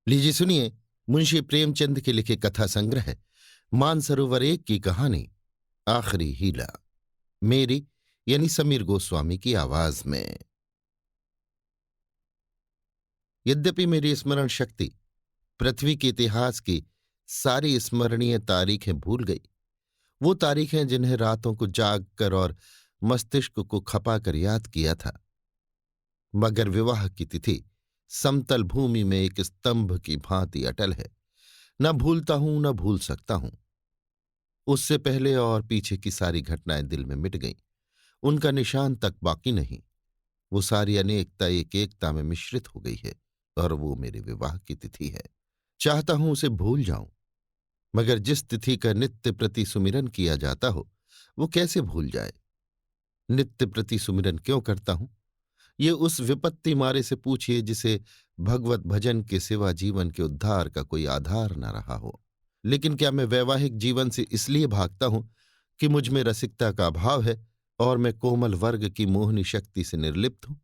लीजिए सुनिए, मुंशी प्रेमचंद के लिखे कथा संग्रह मानसरोवर एक की कहानी आखिरी हीला, मेरी यानी समीर गोस्वामी की आवाज में। यद्यपि मेरी स्मरण शक्ति पृथ्वी के इतिहास की सारी स्मरणीय तारीखें भूल गई, वो तारीखें जिन्हें रातों को जाग कर और मस्तिष्क को खपा कर याद किया था, मगर विवाह की तिथि समतल भूमि में एक स्तंभ की भांति अटल है। न भूलता हूं न भूल सकता हूं। उससे पहले और पीछे की सारी घटनाएं दिल में मिट गईं, उनका निशान तक बाकी नहीं। वो सारी अनेकता एक एकता में मिश्रित हो गई है, और वो मेरे विवाह की तिथि है। चाहता हूं उसे भूल जाऊं, मगर जिस तिथि का नित्य प्रति सुमिरन किया जाता हो, वो कैसे भूल जाए। नित्य प्रति सुमिरन क्यों करता हूं, ये उस विपत्ति मारे से पूछिए जिसे भगवत भजन के सिवा जीवन के उद्धार का कोई आधार न रहा हो। लेकिन क्या मैं वैवाहिक जीवन से इसलिए भागता हूं कि मुझ में रसिकता का अभाव है और मैं कोमल वर्ग की मोहनी शक्ति से निर्लिप्त हूं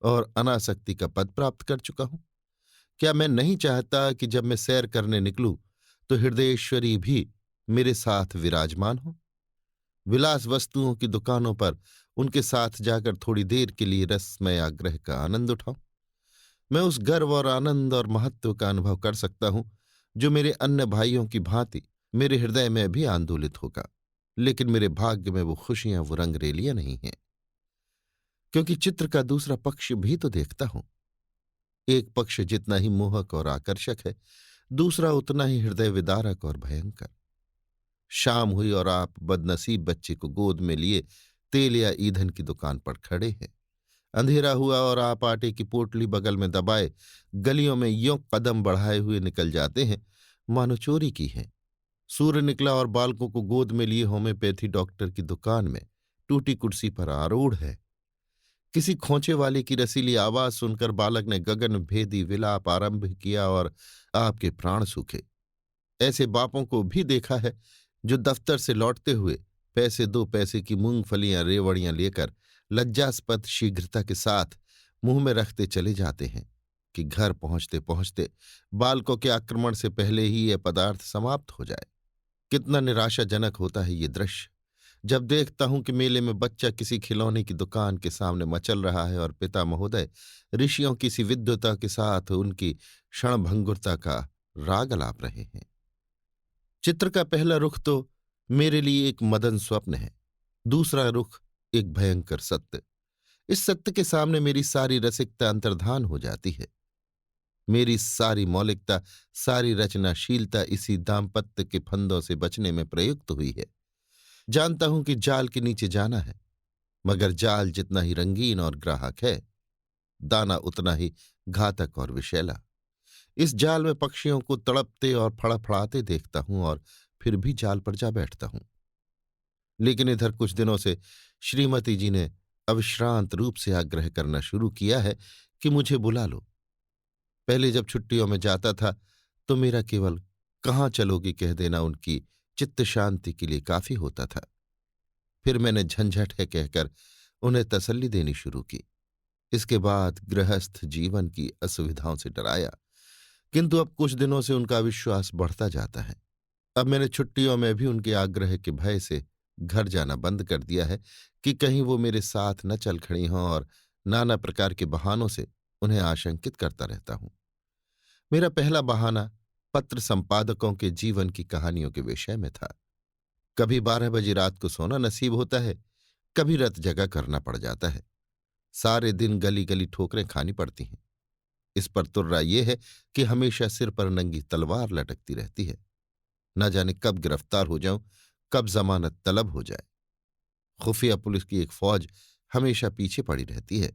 और अनासक्ति का पद प्राप्त कर चुका हूं? क्या मैं नहीं चाहता कि जब मैं सैर करने निकलूं तो हृदयेश्वरी भी मेरे साथ विराजमान हो? विलास वस्तुओं की दुकानों पर उनके साथ जाकर थोड़ी देर के लिए रसमय आग्रह का आनंद उठाऊं? मैं उस गर्व और आनंद और महत्व का अनुभव कर सकता हूं जो मेरे अन्य भाइयों की भांति मेरे हृदय में भी आंदोलित होगा। लेकिन मेरे भाग्य में वो खुशियां, वो रंगरेलियां नहीं हैं, क्योंकि चित्र का दूसरा पक्ष भी तो देखता हूं। एक पक्ष जितना ही मोहक और आकर्षक है, दूसरा उतना ही हृदय विदारक और भयंकर। शाम हुई और आप बदनसीब बच्चे को गोद में लिए तेल या ईंधन की दुकान पर खड़े हैं। अंधेरा हुआ और आप आटे की पोटली बगल में दबाए गलियों में यों कदम बढ़ाए हुए निकल जाते हैं मानो चोरी की है। सूर्य निकला और बालकों को गोद में लिए होम्योपैथी डॉक्टर की दुकान में टूटी कुर्सी पर आरूढ़ है। किसी खोंचे वाले की रसीली आवाज सुनकर बालक ने गगन भेदी विलाप आरंभ किया और आपके प्राण सूखे। ऐसे बापों को भी देखा है जो दफ्तर से लौटते हुए पैसे दो पैसे की मूंगफलियां रेवड़ियां लेकर लज्जास्पद शीघ्रता के साथ मुंह में रखते चले जाते हैं कि घर पहुंचते पहुंचते बालकों के आक्रमण से पहले ही यह पदार्थ समाप्त हो जाए। कितना निराशाजनक होता है ये दृश्य जब देखता हूं कि मेले में बच्चा किसी खिलौने की दुकान के सामने मचल रहा है और पिता महोदय ऋषियों की सी विद्वता के साथ उनकी क्षणभंगुरता का राग अलाप रहे हैं। चित्र का पहला रुख तो मेरे लिए एक मदन स्वप्न है, दूसरा रुख एक भयंकर सत्य। इस सत्य के सामने मेरी सारी रसिकता अंतर्धान हो जाती है। मेरी सारी मौलिकता, सारी रचनाशीलता इसी दाम्पत्य के फंदों से बचने में प्रयुक्त हुई है। जानता हूं कि जाल के नीचे जाना है, मगर जाल जितना ही रंगीन और ग्राहक है, दाना उतना ही घातक और विषैला। इस जाल में पक्षियों को तड़पते और फड़फड़ाते देखता हूं और फिर भी जाल पर जा बैठता हूं। लेकिन इधर कुछ दिनों से श्रीमती जी ने अविश्रांत रूप से आग्रह करना शुरू किया है कि मुझे बुला लो। पहले जब छुट्टियों में जाता था तो मेरा केवल कहाँ चलोगी कह देना उनकी चित्त शांति के लिए काफी होता था। फिर मैंने झंझट है कहकर उन्हें तसल्ली देनी शुरू की। इसके बाद गृहस्थ जीवन की असुविधाओं से डराया, किंतु अब कुछ दिनों से उनका विश्वास बढ़ता जाता है। अब मैंने छुट्टियों में भी उनके आग्रह के भय से घर जाना बंद कर दिया है कि कहीं वो मेरे साथ न चल खड़ी हों, और नाना प्रकार के बहानों से उन्हें आशंकित करता रहता हूं। मेरा पहला बहाना पत्र संपादकों के जीवन की कहानियों के विषय में था। कभी 12 बजे रात को सोना नसीब होता है, कभी रत जगा करना पड़ जाता है। सारे दिन गली गली ठोकरें खानी पड़ती हैं। इस पर तुर्रा ये है कि हमेशा सिर पर नंगी तलवार लटकती रहती है। न जाने कब गिरफ्तार हो जाऊं, कब जमानत तलब हो जाए। खुफिया पुलिस की एक फौज हमेशा पीछे पड़ी रहती है।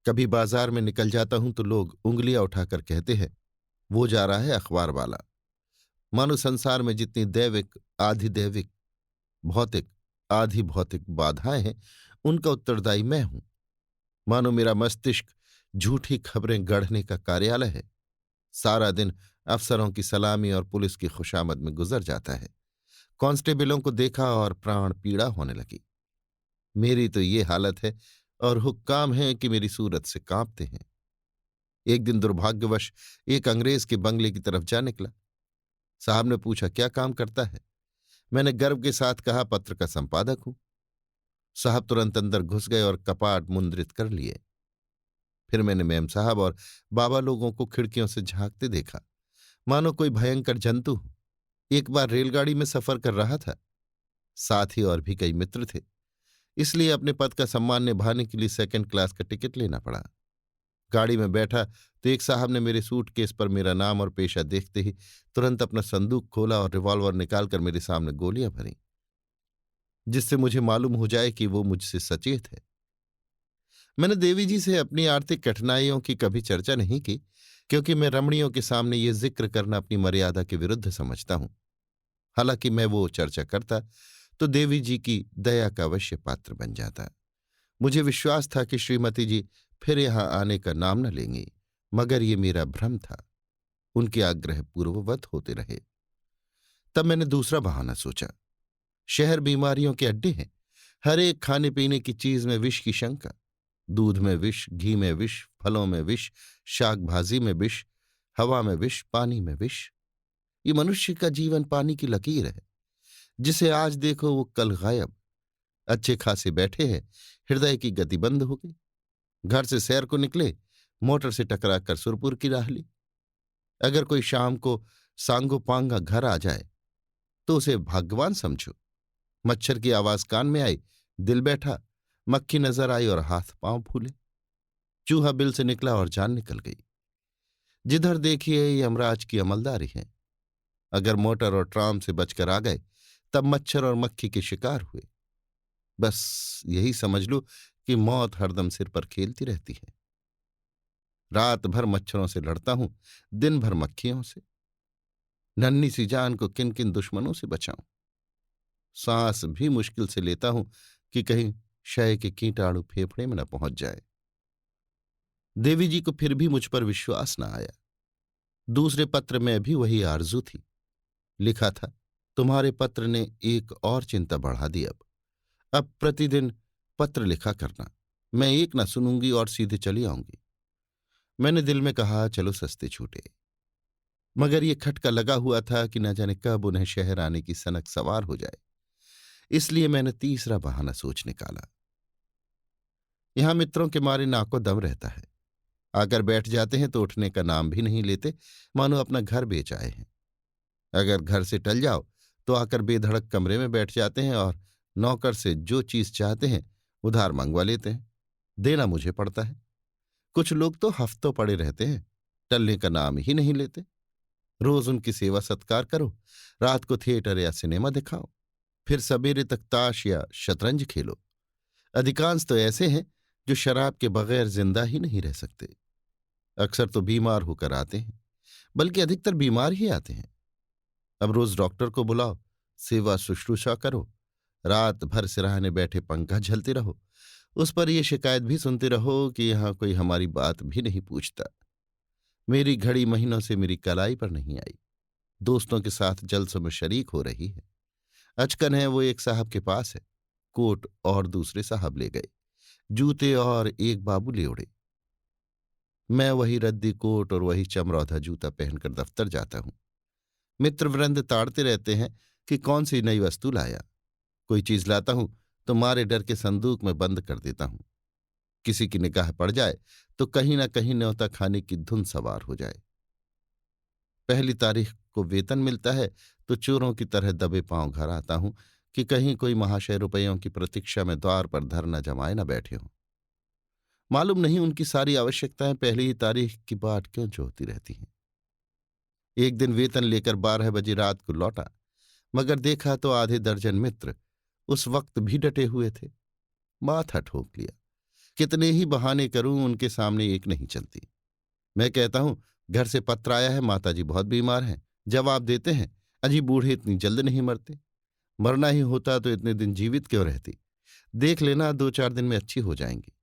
कभी बाजार में निकल जाता हूं तो लोग उंगलियां उठाकर कहते हैं, वो जा रहा है अखबार वाला। मानो संसार में जितनी दैविक, आधि दैविक, भौतिक, आधि भौतिक बाधाएं हैं, उनका उत्तरदायी मैं हूं। मानो मेरा मस्तिष्क झूठी खबरें गढ़ने का कार्यालय है। सारा दिन अफसरों की सलामी और पुलिस की खुशामद में गुजर जाता है। कांस्टेबलों को देखा और प्राण पीड़ा होने लगी। मेरी तो ये हालत है और हुक्काम हैं कि मेरी सूरत से कांपते हैं। एक दिन दुर्भाग्यवश एक अंग्रेज के बंगले की तरफ जा निकला। साहब ने पूछा, क्या काम करता है? मैंने गर्व के साथ कहा, पत्र का संपादक हूं। साहब तुरंत अंदर घुस गए और कपाट मुद्रित कर लिए। फिर मैंने मेम साहब और बाबा लोगों को खिड़कियों से झांकते देखा, मानो कोई भयंकर जंतु हो। एक बार रेलगाड़ी में सफर कर रहा था, साथ ही और भी कई मित्र थे, इसलिए अपने पद का सम्मान निभाने के लिए सेकंड क्लास का टिकट लेना पड़ा। गाड़ी में बैठा तो एक साहब ने मेरे सूटकेस पर मेरा नाम और पेशा देखते ही तुरंत अपना संदूक खोला और रिवॉल्वर निकालकर मेरे सामने गोलियां भरी, जिससे मुझे मालूम हो जाए कि वो मुझसे सचेत है। मैंने देवी जी से अपनी आर्थिक कठिनाइयों की कभी चर्चा नहीं की, क्योंकि मैं रमणियों के सामने ये जिक्र करना अपनी मर्यादा के विरुद्ध समझता हूं। हालांकि मैं वो चर्चा करता तो देवी जी की दया का अवश्य पात्र बन जाता। मुझे विश्वास था कि श्रीमती जी फिर यहां आने का नाम न लेंगी, मगर ये मेरा भ्रम था। उनके आग्रह पूर्ववत होते रहे। तब मैंने दूसरा बहाना सोचा। शहर बीमारियों के अड्डे हैं। हर एक खाने पीने की चीज में विष की शंका। दूध में विष, घी में विष, फलों में विष, शाक भाजी में विष, हवा में विष, पानी में विष। ये मनुष्य का जीवन पानी की लकीर है, जिसे आज देखो वो कल गायब। अच्छे खासे बैठे हैं, हृदय की गति बंद हो गई। घर से सैर को निकले, मोटर से टकरा कर सुरपुर की राह ली। अगर कोई शाम को सांगो पांगा घर आ जाए तो उसे भाग्यवान समझो। मच्छर की आवाज कान में आई, दिल बैठा, मक्खी नजर आई और हाथ पांव फूले। चूहा बिल से निकला और जान निकल गई। जिधर देखिए ये यमराज की अमलदारी है। अगर मोटर और ट्राम से बचकर आ गए तब मच्छर और मक्खी के शिकार हुए। बस यही समझ लो कि मौत हरदम सिर पर खेलती रहती है। रात भर मच्छरों से लड़ता हूं, दिन भर मक्खियों से। नन्ही सी जान को किन किन दुश्मनों से बचाऊं। सांस भी मुश्किल से लेता हूं कि कहीं क्षय के कीटाणु फेफड़े में न पहुंच जाए। देवी जी को फिर भी मुझ पर विश्वास न आया। दूसरे पत्र में भी वही आरजू थी। लिखा था, तुम्हारे पत्र ने एक और चिंता बढ़ा दी। अब प्रतिदिन पत्र लिखा करना। मैं एक न सुनूंगी और सीधे चली आऊंगी। मैंने दिल में कहा, चलो सस्ते छूटे। मगर ये खटका लगा हुआ था कि न जाने कब उन्हें शहर आने की सनक सवार हो जाए। इसलिए मैंने तीसरा बहाना सोच निकाला। यहां मित्रों के मारे नाको दम रहता है। आकर बैठ जाते हैं तो उठने का नाम भी नहीं लेते, मानो अपना घर बेच आए हैं। अगर घर से टल जाओ तो आकर बेधड़क कमरे में बैठ जाते हैं और नौकर से जो चीज चाहते हैं उधार मंगवा लेते हैं। देना मुझे पड़ता है। कुछ लोग तो हफ्तों पड़े रहते हैं, टलने का नाम ही नहीं लेते। रोज उनकी सेवा सत्कार करो, रात को थिएटर या सिनेमा दिखाओ, फिर सवेरे तक ताश या शतरंज खेलो। अधिकांश तो ऐसे हैं जो शराब के बगैर जिंदा ही नहीं रह सकते। अक्सर तो बीमार होकर आते हैं, बल्कि अधिकतर बीमार ही आते हैं। अब रोज डॉक्टर को बुलाओ, सेवा शुश्रूषा करो, रात भर सिरहाने बैठे पंखा झलते रहो, उस पर यह शिकायत भी सुनते रहो कि यहां कोई हमारी बात भी नहीं पूछता। मेरी घड़ी महीनों से मेरी कलाई पर नहीं आई। दोस्तों के साथ जलसों में शरीक हो रही है। अचकन है वो एक साहब के पास है। कोट और दूसरे साहब ले गए, जूते और एक बाबू ले उड़े। मैं वही रद्दी कोट और वही चमरौधा जूता पहनकर दफ्तर जाता हूं। मित्रवृंद ताड़ते रहते हैं कि कौन सी नई वस्तु लाया। कोई चीज लाता हूं तो मारे डर के संदूक में बंद कर देता हूं। किसी की निगाह पड़ जाए तो कहीं ना कहीं न्योता खाने की धुन सवार हो जाए। पहली तारीख को वेतन मिलता है तो चोरों की तरह दबे पांव घर आता हूं कि कहीं कोई महाशय रुपयों की प्रतीक्षा में द्वार पर धरना जमाए न बैठे हों। मालूम नहीं उनकी सारी आवश्यकताएं पहली ही तारीख की बाट क्यों जोहती रहती हैं। एक दिन वेतन लेकर 12 बजे रात को लौटा, मगर देखा तो आधे दर्जन मित्र उस वक्त भी डटे हुए थे। माथा ठोक लिया। कितने ही बहाने करूं, उनके सामने एक नहीं चलती। मैं कहता हूं, घर से पत्र आया है, माताजी बहुत बीमार हैं। जवाब देते हैं, अजी बूढ़े इतनी जल्द नहीं मरते। मरना ही होता तो इतने दिन जीवित क्यों रहती। देख लेना, 2-4 दिन में अच्छी हो जाएंगी।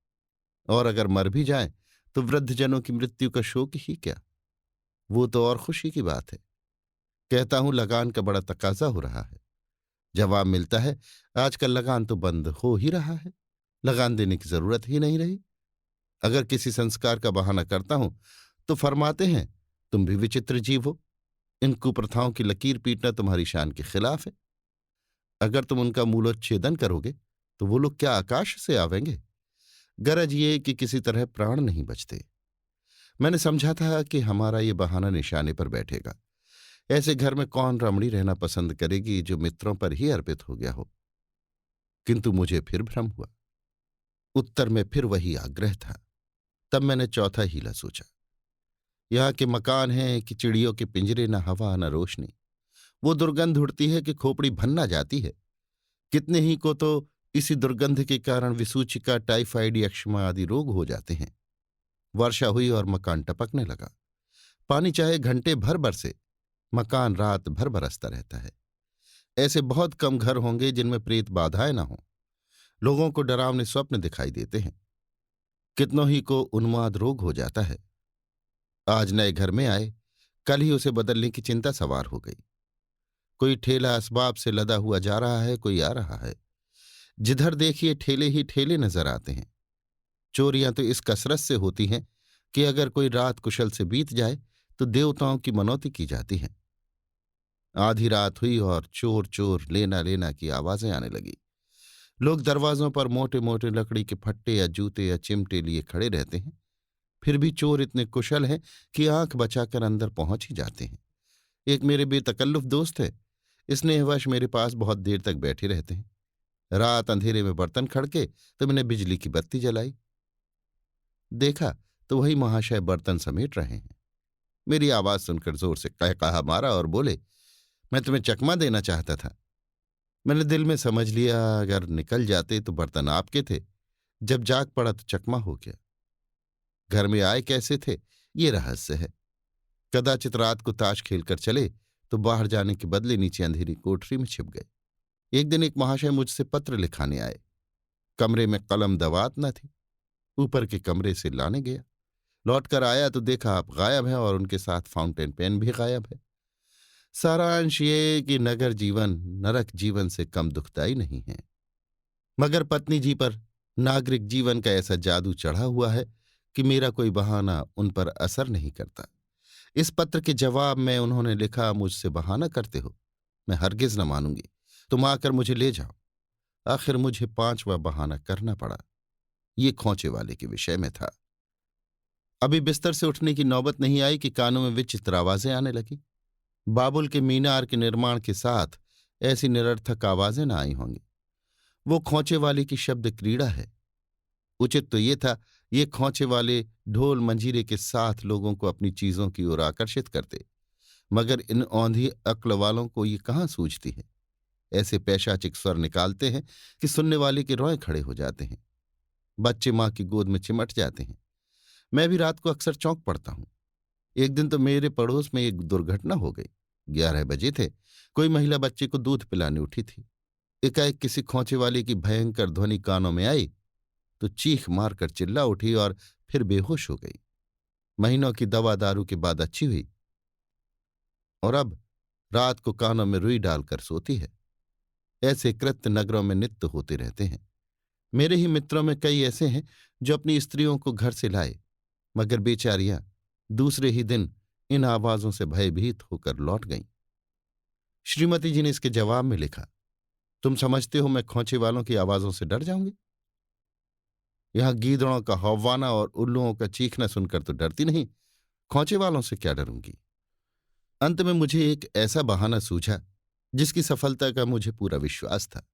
और अगर मर भी जाएं तो वृद्धजनों की मृत्यु का शोक ही क्या, वो तो और खुशी की बात है। कहता हूं, लगान का बड़ा तकाजा हो रहा है। जवाब मिलता है, आजकल लगान तो बंद हो ही रहा है, लगान देने की जरूरत ही नहीं रही। अगर किसी संस्कार का बहाना करता हूं तो फरमाते हैं, तुम भी विचित्र जीव हो। इन कुप्रथाओं की लकीर पीटना तुम्हारी शान के खिलाफ है। अगर तुम उनका मूलोच्छेदन करोगे तो वो लोग क्या आकाश से आवेंगे? गरज ये कि किसी तरह प्राण नहीं बचते। मैंने समझा था कि हमारा ये बहाना निशाने पर बैठेगा। ऐसे घर में कौन रमणी रहना पसंद करेगी जो मित्रों पर ही अर्पित हो गया हो। किंतु मुझे फिर भ्रम हुआ। उत्तर में फिर वही आग्रह था। तब मैंने चौथा हीला सोचा। यहाँ के मकान हैं कि चिड़ियों के पिंजरे, न हवा न रोशनी। वो दुर्गंध उड़ती है कि खोपड़ी भन्ना जाती है। कितने ही को तो इसी दुर्गंध के कारण विसूचिका, टाइफाइड, यक्ष्मा आदि रोग हो जाते हैं। वर्षा हुई और मकान टपकने लगा। पानी चाहे घंटे भर बरसे, मकान रात भर बरसता रहता है। ऐसे बहुत कम घर होंगे जिनमें प्रेत बाधाएं न हों। लोगों को डरावने स्वप्न दिखाई देते हैं। कितनों ही को उन्माद रोग हो जाता है। आज नए घर में आए, कल ही उसे बदलने की चिंता सवार हो गई। कोई ठेला असबाब से लदा हुआ जा रहा है, कोई आ रहा है। जिधर देखिए ठेले ही ठेले नजर आते हैं। चोरियां तो इस कसरत से होती हैं कि अगर कोई रात कुशल से बीत जाए तो देवताओं की मनौती की जाती है। आधी रात हुई और चोर चोर, लेना लेना की आवाजें आने लगी। लोग दरवाजों पर मोटे मोटे लकड़ी के फट्टे या जूते या चिमटे लिए खड़े रहते हैं। फिर भी चोर इतने कुशल हैं कि आंख बचाकर अंदर पहुंच ही जाते हैं। एक मेरे बेतकल्लुफ दोस्त है। स्नेहवश मेरे पास बहुत देर तक बैठे रहते हैं। रात अंधेरे में बर्तन खड़के तो मैंने बिजली की बत्ती जलाई। देखा तो वही महाशय बर्तन समेट रहे हैं। मेरी आवाज सुनकर जोर से कहा मारा और बोले, मैं तुम्हें चकमा देना चाहता था। मैंने दिल में समझ लिया, अगर निकल जाते तो बर्तन आपके थे। जब जाग पड़ा तो चकमा हो गया। घर में आए कैसे थे, ये रहस्य है। कदाचित रात को ताश खेलकर चले तो बाहर जाने के बदले नीचे अंधेरी कोठरी में छिप गए। एक दिन एक महाशय मुझसे पत्र लिखाने आए। कमरे में कलम दवात न थी। ऊपर के कमरे से लाने गया। लौटकर आया तो देखा आप गायब हैं और उनके साथ फाउंटेन पेन भी गायब है। सारांश ये कि नगर जीवन नरक जीवन से कम दुखदाई नहीं है। मगर पत्नी जी पर नागरिक जीवन का ऐसा जादू चढ़ा हुआ है कि मेरा कोई बहाना उन पर असर नहीं करता। इस पत्र के जवाब में उन्होंने लिखा, मुझसे बहाना करते हो, मैं हरगिज न मानूंगी। तुम आकर मुझे ले जाओ। आखिर मुझे 5वां बहाना करना पड़ा। ये खोंचे वाले के विषय में था। अभी बिस्तर से उठने की नौबत नहीं आई कि कानों में विचित्र आवाजें आने लगी। बाबुल के मीनार के निर्माण के साथ ऐसी निरर्थक आवाजें न आई होंगी। वो खोंचे वाले की शब्द क्रीड़ा है। उचित तो ये था, ये खोंचे वाले ढोल मंजीरे के साथ लोगों को अपनी चीजों की ओर आकर्षित करते। मगर इन औंधी अक्ल वालों को ये कहाँ सूझती है। ऐसे पैशाचिक स्वर निकालते हैं कि सुनने वाले के रोए खड़े हो जाते हैं। बच्चे माँ की गोद में चिमट जाते हैं। मैं भी रात को अक्सर चौंक पड़ता हूं। एक दिन तो मेरे पड़ोस में एक दुर्घटना हो गई। 11 बजे थे। कोई महिला बच्चे को दूध पिलाने उठी थी। एकाएक किसी खोंचे वाले की भयंकर ध्वनि कानों में आई तो चीख मारकर चिल्ला उठी और फिर बेहोश हो गई। महीनों की दवा दारू के बाद अच्छी हुई और अब रात को कानों में रुई डालकर सोती है। ऐसे कृत्य नगरों में नित्य होते रहते हैं। मेरे ही मित्रों में कई ऐसे हैं जो अपनी स्त्रियों को घर से लाए, मगर बेचारियां दूसरे ही दिन इन आवाजों से भयभीत होकर लौट गईं। श्रीमती जी ने इसके जवाब में लिखा, तुम समझते हो मैं खोंचे वालों की आवाजों से डर जाऊंगी? यहां गीदड़ों का हौवाना और उल्लुओं का चीखना सुनकर तो डरती नहीं, खोंचे वालों से क्या डरूंगी? अंत में मुझे एक ऐसा बहाना सूझा जिसकी सफलता का मुझे पूरा विश्वास था।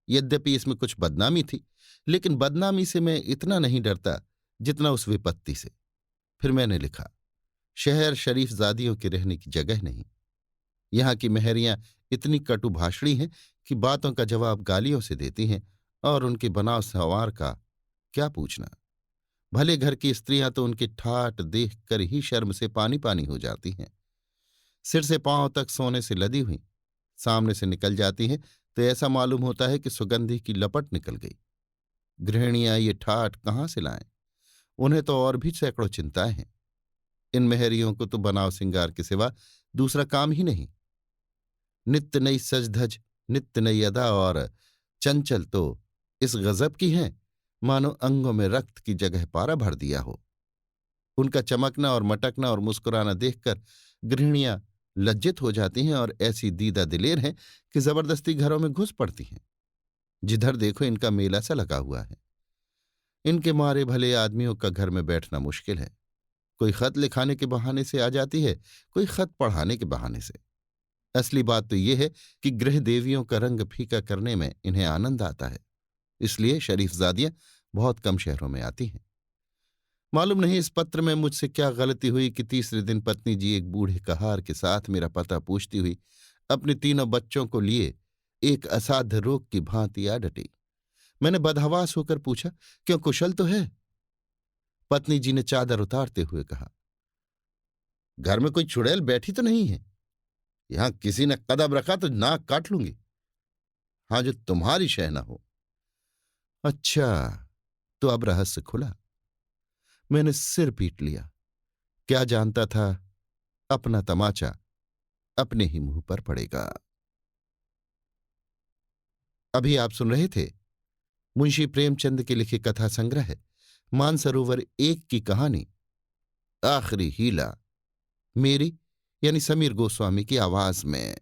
यद्यपि इसमें कुछ बदनामी थी, लेकिन बदनामी से मैं इतना नहीं डरता जितना उस विपत्ति से। फिर मैंने लिखा, शहर शरीफजादियों के रहने की जगह नहीं। यहाँ की मेहरियां इतनी कटुभाषणी हैं कि बातों का जवाब गालियों से देती हैं और उनके बनाव संवार का क्या पूछना। भले घर की स्त्रियां तो उनकी ठाट देख कर ही शर्म से पानी पानी हो जाती हैं। सिर से पांव तक सोने से लदी हुई सामने से निकल जाती हैं तो ऐसा मालूम होता है कि सुगंधी की लपट निकल गई। गृहिणियां ये ठाट कहाँ से लाएं? उन्हें तो और भी सैकड़ों चिंताएं हैं। इन मेहरियों को तो बनाव सिंगार के सिवा दूसरा काम ही नहीं। नित्य नई सजधज, नित्य नई अदा और चंचल तो इस गजब की हैं मानो अंगों में रक्त की जगह पारा भर दिया हो। उनका चमकना और मटकना और मुस्कुराना देखकर गृहिणियां लज्जित हो जाती हैं और ऐसी दीदा दिलेर हैं कि जबरदस्ती घरों में घुस पड़ती हैं। जिधर देखो इनका मेला सा लगा हुआ है। इनके मारे भले आदमियों का घर में बैठना मुश्किल है। कोई खत लिखाने के बहाने से आ जाती है, कोई खत पढ़ाने के बहाने से। असली बात तो यह है कि गृह देवियों का रंग फीका करने में इन्हें आनंद आता है। इसलिए शरीफजादियां बहुत कम शहरों में आती हैं। मालूम नहीं इस पत्र में मुझसे क्या गलती हुई कि तीसरे दिन पत्नी जी एक बूढ़े कहार के साथ मेरा पता पूछती हुई अपने तीनों बच्चों को लिए एक असाध्य रोग की भांति आ डटी। मैंने बदहवास होकर पूछा, क्यों, कुशल तो है? पत्नी जी ने चादर उतारते हुए कहा, घर में कोई चुड़ैल बैठी तो नहीं है? यहां किसी ने कदम रखा तो नाक काट लूंगी। हाँ, जो तुम्हारी शह न हो। अच्छा, तो अब रहस्य खुला। मैंने सिर पीट लिया। क्या जानता था अपना तमाचा अपने ही मुंह पर पड़ेगा। अभी आप सुन रहे थे मुंशी प्रेमचंद के लिखे कथा संग्रह मानसरोवर एक की कहानी आखिरी हीला, मेरी यानी समीर गोस्वामी की आवाज में।